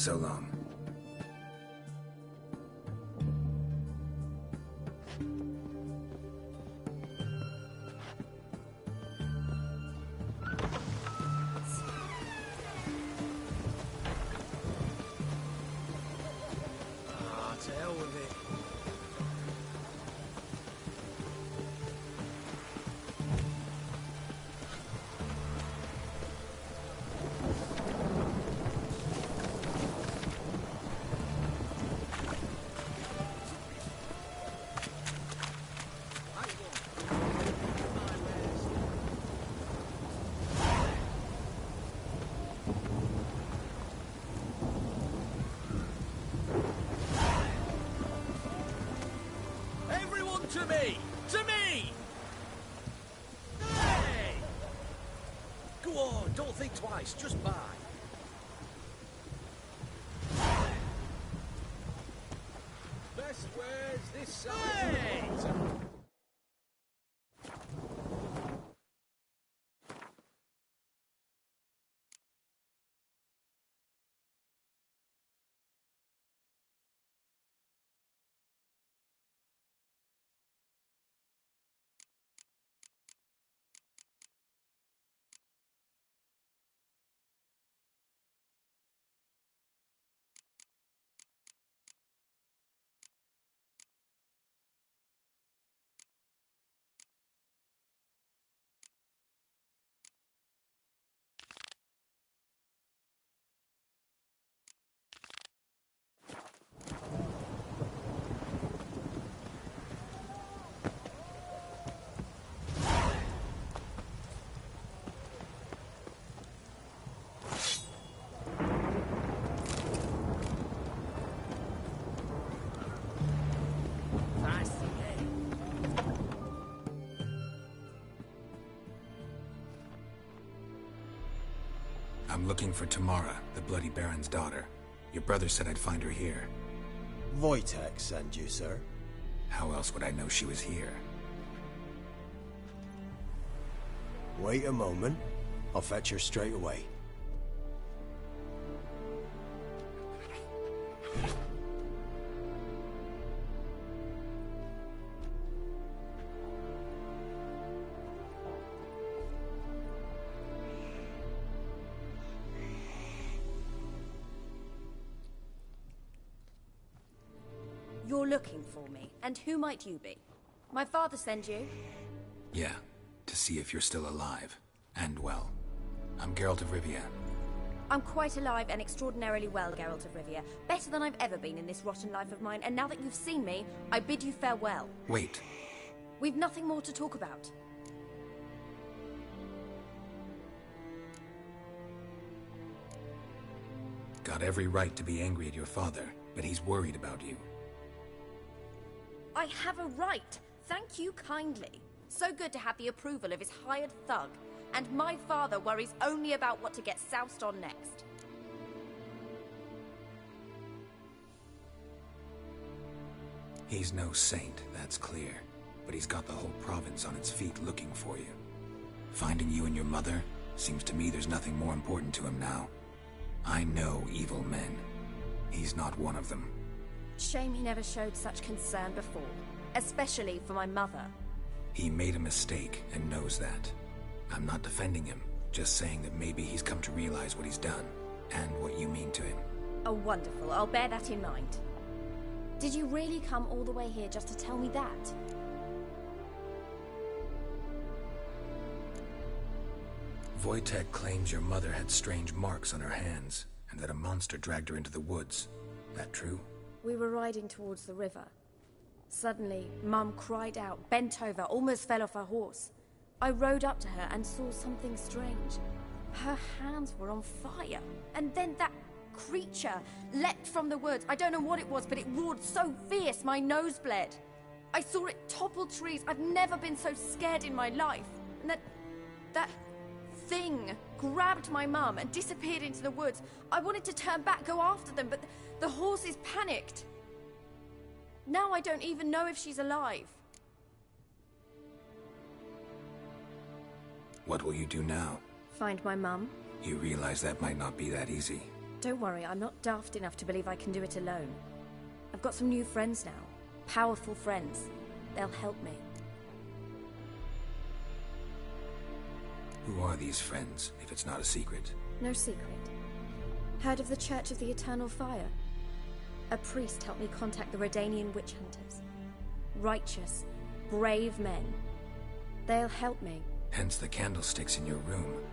So long. To hell with it. To me! To me! Hey! Go on, don't think twice, just buy. Best wares this side. Hey! I'm looking for Tamara, the Bloody Baron's daughter. Your brother said I'd find her here. Wojtek sent you, sir. How else would I know she was here? Wait a moment. I'll fetch her straight away. You're looking for me, and who might you be? My father sent you? Yeah, to see if you're still alive. And well. I'm Geralt of Rivia. I'm quite alive and extraordinarily well, Geralt of Rivia. Better than I've ever been in this rotten life of mine, and now that you've seen me, I bid you farewell. Wait. We've nothing more to talk about. Got every right to be angry at your father, but he's worried about you. I have a right. Thank you kindly. So good to have the approval of his hired thug. And my father worries only about what to get soused on next. He's no saint, that's clear. But he's got the whole province on its feet looking for you. Finding you and your mother, seems to me there's nothing more important to him now. I know evil men. He's not one of them. Shame he never showed such concern before. Especially for my mother. He made a mistake and knows that. I'm not defending him, just saying that maybe he's come to realize what he's done, and what you mean to him. Oh, wonderful. I'll bear that in mind. Did you really come all the way here just to tell me that? Wojtek claims your mother had strange marks on her hands, and that a monster dragged her into the woods. That true? We were riding towards the river. Suddenly, Mum cried out, bent over, almost fell off her horse. I rode up to her and saw something strange. Her hands were on fire. And then that creature leapt from the woods. I don't know what it was, but it roared so fierce my nose bled. I saw it topple trees. I've never been so scared in my life. And that thing grabbed my mum and disappeared into the woods. I wanted to turn back, go after them, but the horses panicked. Now I don't even know if she's alive. What will you do now? Find my mum. You realize that might not be that easy. Don't worry, I'm not daft enough to believe I can do it alone. I've got some new friends now. Powerful friends. They'll help me. Who are these friends, if it's not a secret? No secret. Heard of the Church of the Eternal Fire? A priest helped me contact the Redanian witch hunters. Righteous, brave men. They'll help me. Hence the candlesticks in your room.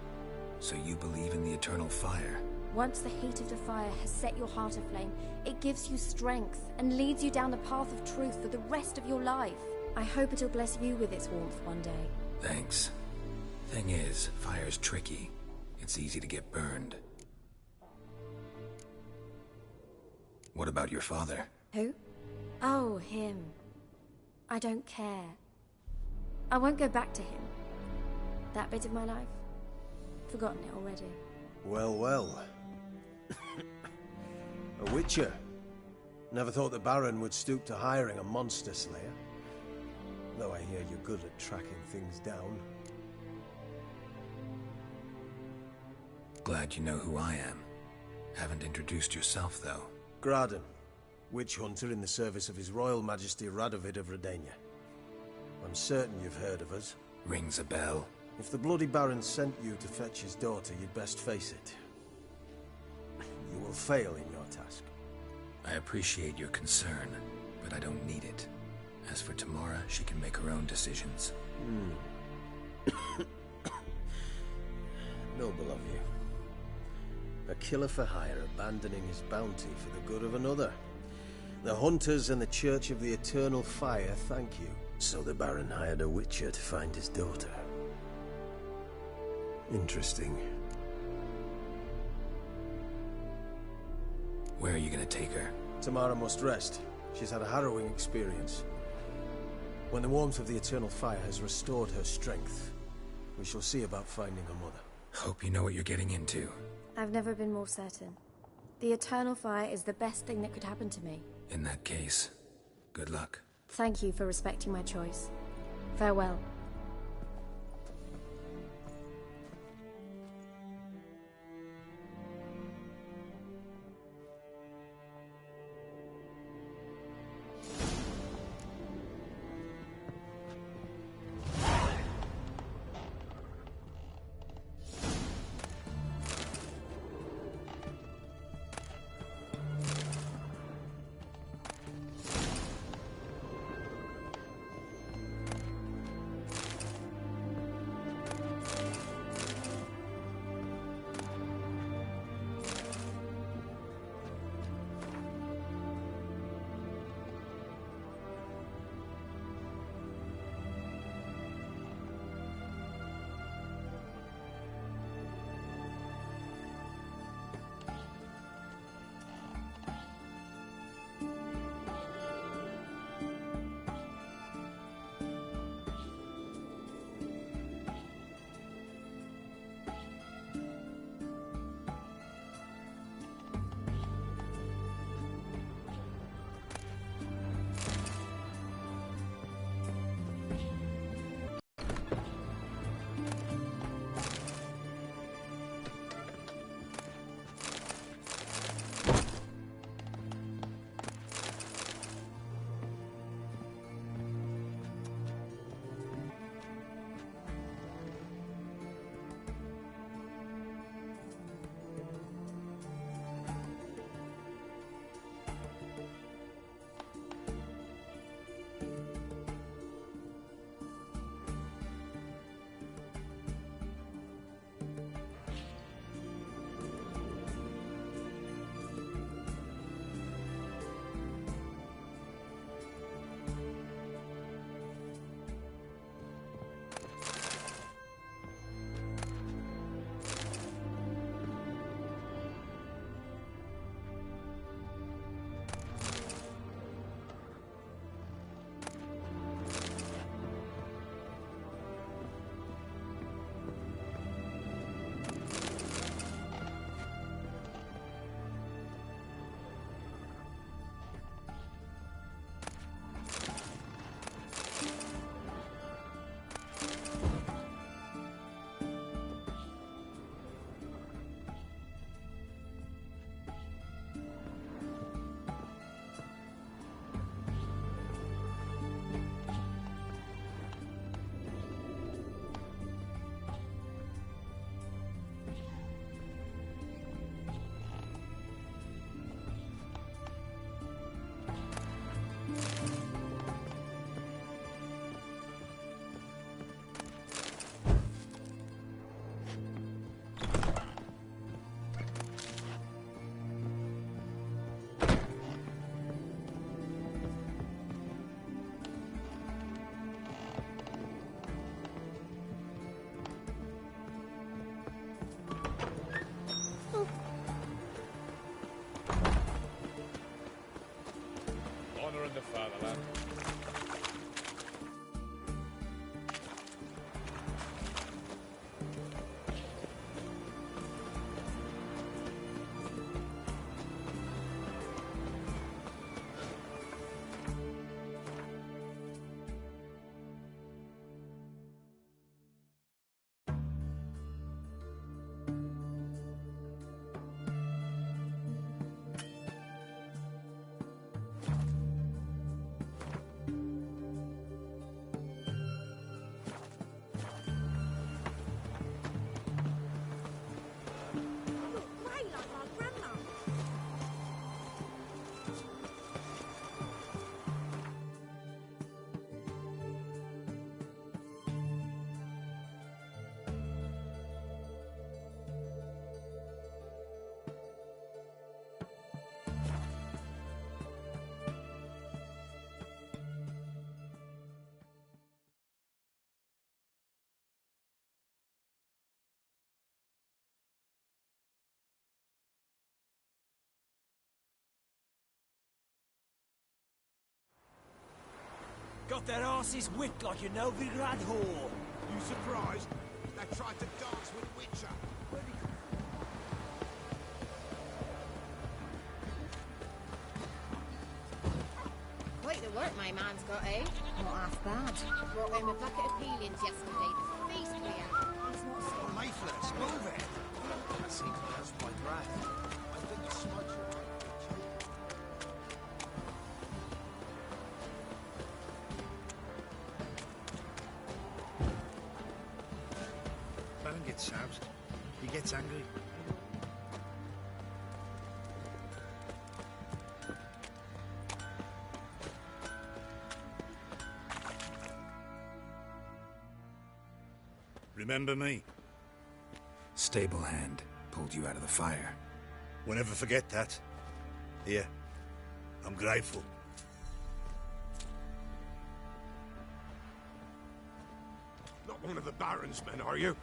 So you believe in the Eternal Fire? Once the heat of the fire has set your heart aflame, it gives you strength and leads you down the path of truth for the rest of your life. I hope it'll bless you with its warmth one day. Thanks. Thing is, fire's tricky. It's easy to get burned. What about your father? Who? Oh, him. I don't care. I won't go back to him. That bit of my life? Forgotten it already. Well, well. A witcher. Never thought the Baron would stoop to hiring a monster slayer. Though I hear you're good at tracking things down. Glad you know who I am. Haven't introduced yourself, though. Graden, witch hunter in the service of His Royal Majesty Radovid of Redania. I'm certain you've heard of us. Rings a bell. If the Bloody Baron sent you to fetch his daughter, you'd best face it. You will fail in your task. I appreciate your concern, but I don't need it. As for Tamara, she can make her own decisions. Noble of you. A killer for hire abandoning his bounty for the good of another. The Hunters and the Church of the Eternal Fire thank you. So the Baron hired a witcher to find his daughter. Interesting. Where are you gonna take her? Tamara must rest. She's had a harrowing experience. When the warmth of the Eternal Fire has restored her strength, we shall see about finding her mother. Hope you know what you're getting into. I've never been more certain. The Eternal Fire is the best thing that could happen to me. In that case, good luck. Thank you for respecting my choice. Farewell. Got their asses whipped like a Novigrad whore. You surprised? They tried to dance with Witcher. Quite the work my man's got, eh? Not half bad. Brought home a bucket of peelings yesterday. The feast we had. He's not Oh, Mayflies, move it! That seems to have my breath. I think the smudge are Baron gets soused. He gets angry. Remember me? Stable hand pulled you out of the fire. We'll never forget that. Here, I'm grateful. not one of the Baron's men, are you?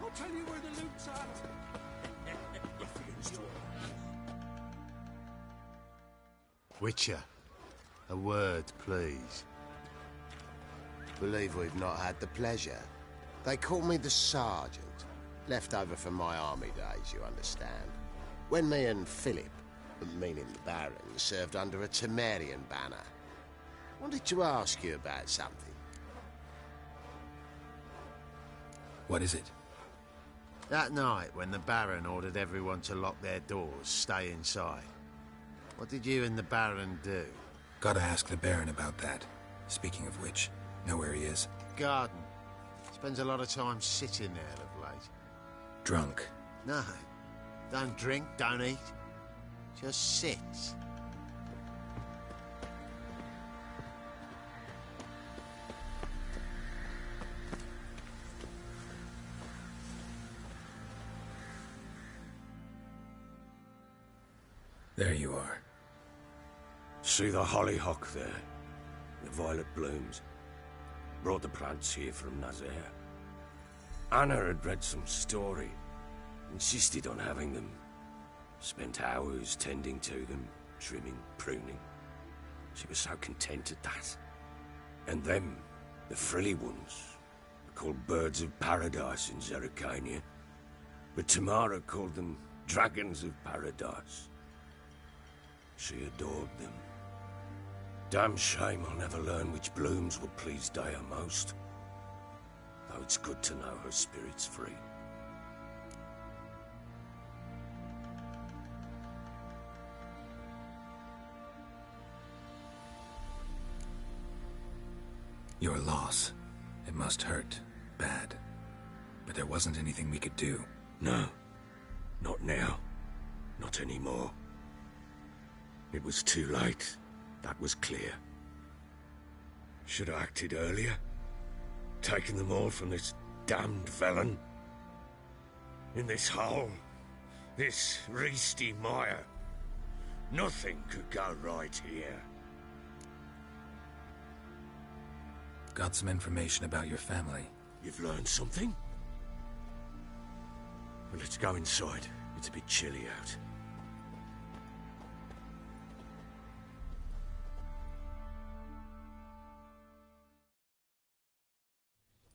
I'll tell you where the loot's at. Witcher, a word, please. Believe we've not had the pleasure. They call me the Sergeant. Left over from my army days, you understand. When me and Philip, meaning the Baron, served under a Temerian banner. Wanted to ask you about something. What is it? That night when the Baron ordered everyone to lock their doors, stay inside. What did you and the Baron do? Gotta ask the Baron about that. Speaking of which, know where he is? Garden. Spends a lot of time sitting there of late. Drunk. No. Don't drink, don't eat. Just sits. There you are. See the hollyhock there? The violet blooms. Brought the plants here from Nazaire. Anna had read some story. Insisted on having them. Spent hours tending to them, trimming, pruning. She was so content at that. And them, the frilly ones, are called birds of paradise in Zerrikania. But Tamara called them dragons of paradise. She adored them. Damn shame I'll never learn which blooms will please Dea most. Though it's good to know her spirit's free. Your loss. It must hurt. Bad. But there wasn't anything we could do. No. Not now. Not anymore. It was too late. That was clear. Should have acted earlier. Taken them all from this damned felon. In this hole. This Reesty mire. Nothing could go right here. Got some information about your family. You've learned something? Well, let's go inside. It's a bit chilly out.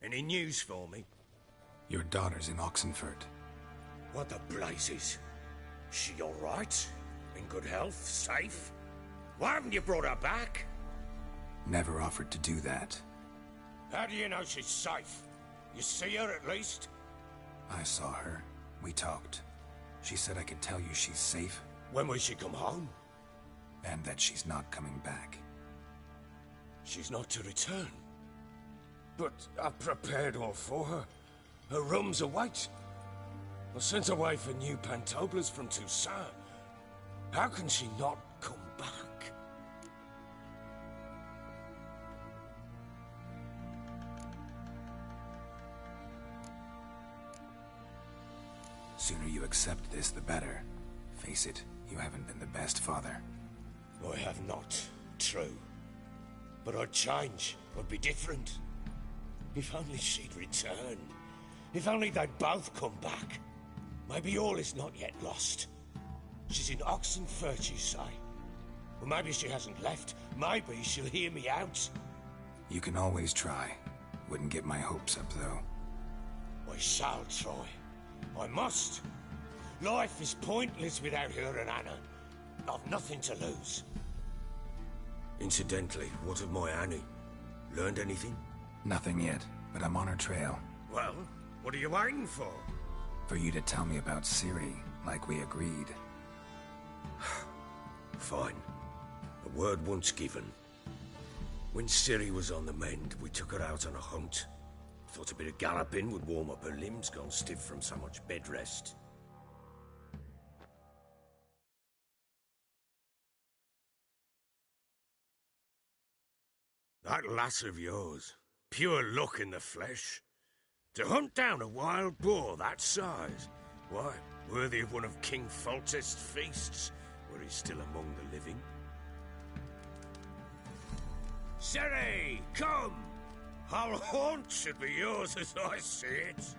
Any news for me? Your daughter's in Oxenfurt. What the blazes? She all right? In good health? Safe? Why haven't you brought her back? Never offered to do that. How do you know she's safe? You see her at least? I saw her. We talked. She said I could tell you she's safe. When will she come home? And that she's not coming back. She's not to return. But I've prepared all for her. Her rooms await. I sent away for new pantoblas from Toussaint. How can she not come back? Sooner you accept this, the better. Face it, you haven't been the best father. I have not, true. But I'd change, I'd be different. If only she'd return. If only they'd both come back. Maybe all is not yet lost. She's in Oxenfurt, you say? Well, maybe she hasn't left. Maybe she'll hear me out. You can always try. Wouldn't get my hopes up, though. I shall try. I must. Life is pointless without her and Anna. I've nothing to lose. Incidentally, what of my Annie? Learned anything? Nothing yet, but I'm on her trail. Well, what are you waiting for? For you to tell me about Ciri, like we agreed. Fine. A word once given. When Ciri was on the mend, we took her out on a hunt. Thought a bit of galloping would warm up her limbs, gone stiff from so much bed rest. That lass of yours, pure luck in the flesh. To hunt down a wild boar that size, why, worthy of one of King Foltest's feasts, were he still among the living. Ciri, come! Our haunt should be yours as I see it.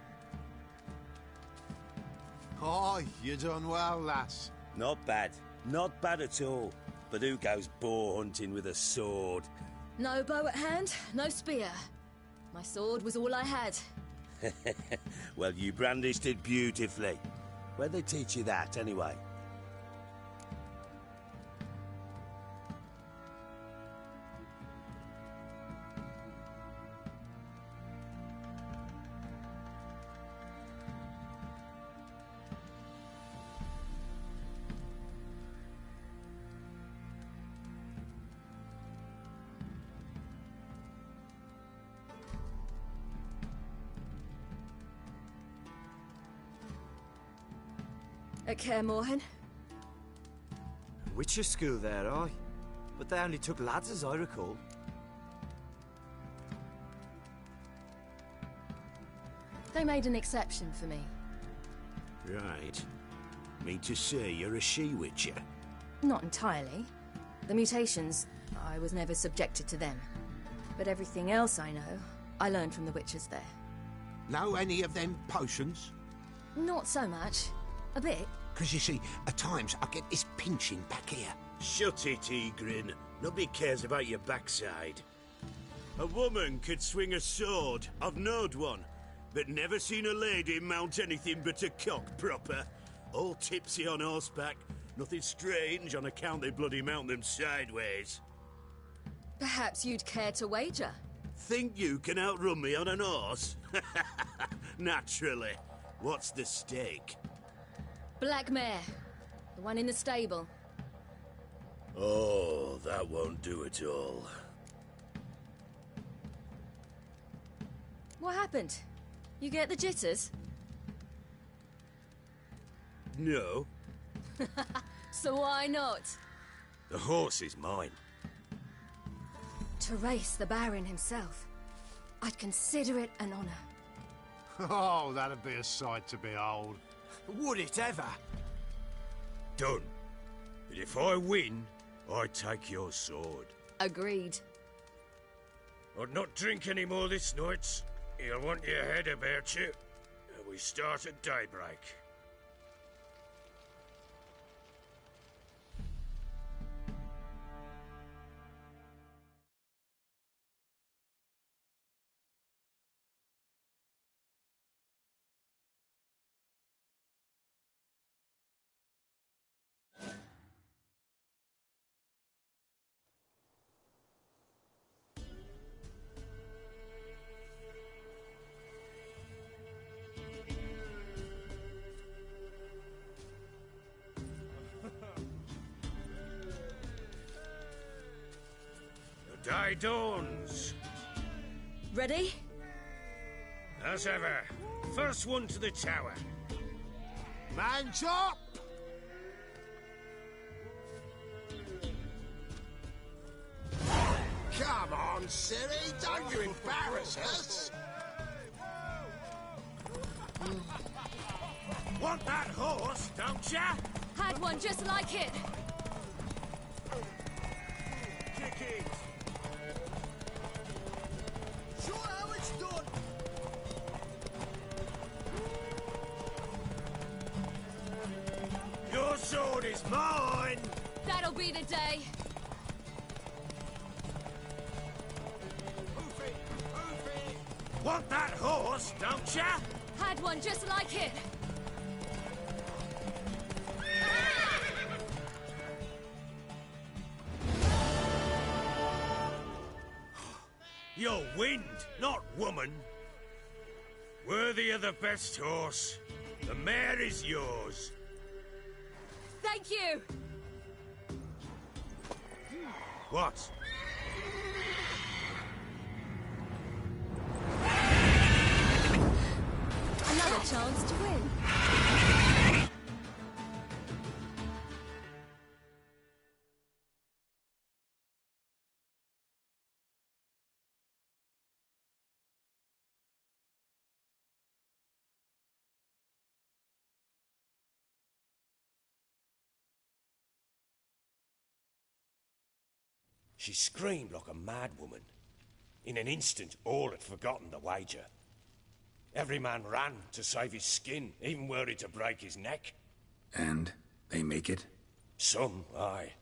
Oh, you done well, lass. Not bad. Not bad at all. But who goes boar hunting with a sword? No bow at hand, no spear. My sword was all I had. Well, you brandished it beautifully. Where'd they teach you that, anyway? At Kaer Morhen? Witcher school there, aye. But they only took lads, as I recall. They made an exception for me. Right. Mean to say you're a she-witcher? Not entirely. The mutations, I was never subjected to them. But everything else I know, I learned from the witchers there. Know any of them potions? Not so much. A bit. Because you see, at times I get this pinching back here. Shut it, Egrin. Nobody cares about your backside. A woman could swing a sword. I've knowed one. But never seen a lady mount anything but a cock proper. All tipsy on horseback. Nothing strange on account they bloody mount them sideways. Perhaps you'd care to wager? Think you can outrun me on an horse? Naturally. What's the stake? Black mare. The one in the stable. Oh, that won't do at all. What happened? You get the jitters? No. So why not? The horse is mine. To race the Baron himself. I'd consider it an honor. Oh, that'd be a sight to behold. Would it ever? Done. But if I win, I take your sword. Agreed. I'd not drink any more this night. You'll want your head about you. We start at daybreak. The day dawns. Ready? As ever. First one to the tower. Man's up! Come on, Ciri, don't you embarrass us! Want that horse, don't ya? Had one just like it. Kick it. Show how it's done. Your sword is mine. That'll be the day. Want that horse, don't ya? Had one just like it. You're wind, not woman. Worthy of the best horse. The mare is yours. Thank you. What? Another chance to win. She screamed like a mad woman. In an instant, all had forgotten the wager. Every man ran to save his skin, even were it to break his neck. And they make it? Some, aye.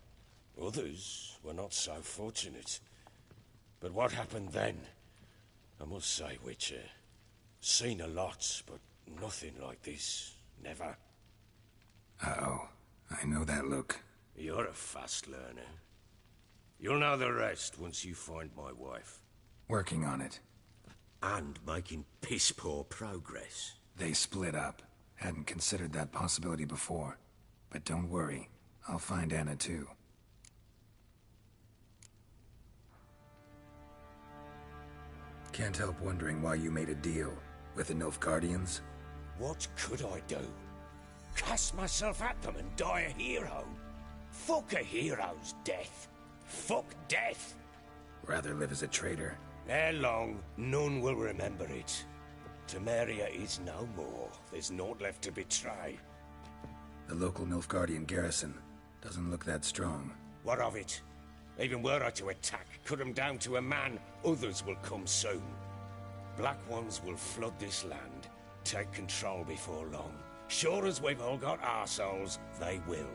Others were not so fortunate. But what happened then? I must say, Witcher, seen a lot, but nothing like this. Never. Uh-oh. I know that look. You're a fast learner. You'll know the rest once you find my wife. Working on it. And making piss-poor progress. They split up. Hadn't considered that possibility before. But don't worry. I'll find Anna too. Can't help wondering why you made a deal with the Nilfgaardians. What could I do? Cast myself at them and die a hero? Fuck a hero's death. Fuck death. Rather live as a traitor. Ere long, none will remember it. Temeria is no more. There's naught left to betray. The local Nilfgaardian garrison doesn't look that strong. What of it? Even were I to attack, cut them down to a man, others will come soon. Black Ones will flood this land, take control before long. Sure as we've all got arseholes, they will.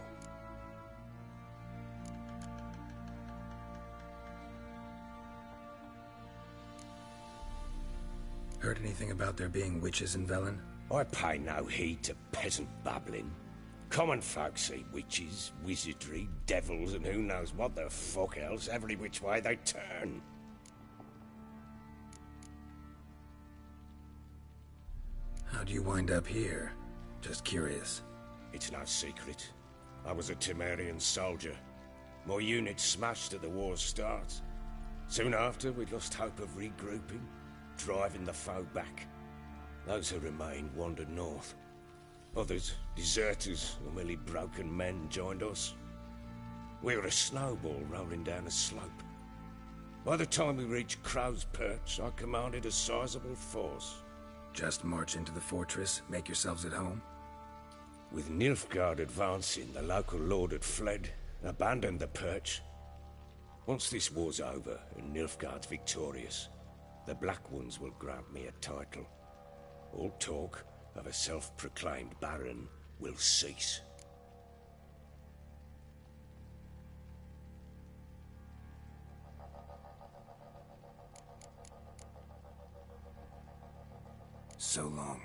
Heard anything about there being witches in Velen? I pay no heed to peasant babbling. Common folk see witches, wizardry, devils, and who knows what the fuck else every which way they turn. How'd you wind up here? Just curious. It's no secret. I was a Temerian soldier. My unit smashed at the war's start. Soon after, we lost hope of regrouping, driving the foe back. Those who remained wandered north. Others, deserters or merely broken men, joined us. We were a snowball rolling down a slope. By the time we reached Crow's Perch, I commanded a sizable force. Just march into the fortress, make yourselves at home? With Nilfgaard advancing, the local lord had fled, abandoned the Perch. Once this war's over and Nilfgaard's victorious, the Black Ones will grant me a title. All talk of a self-proclaimed Baron will cease. So long.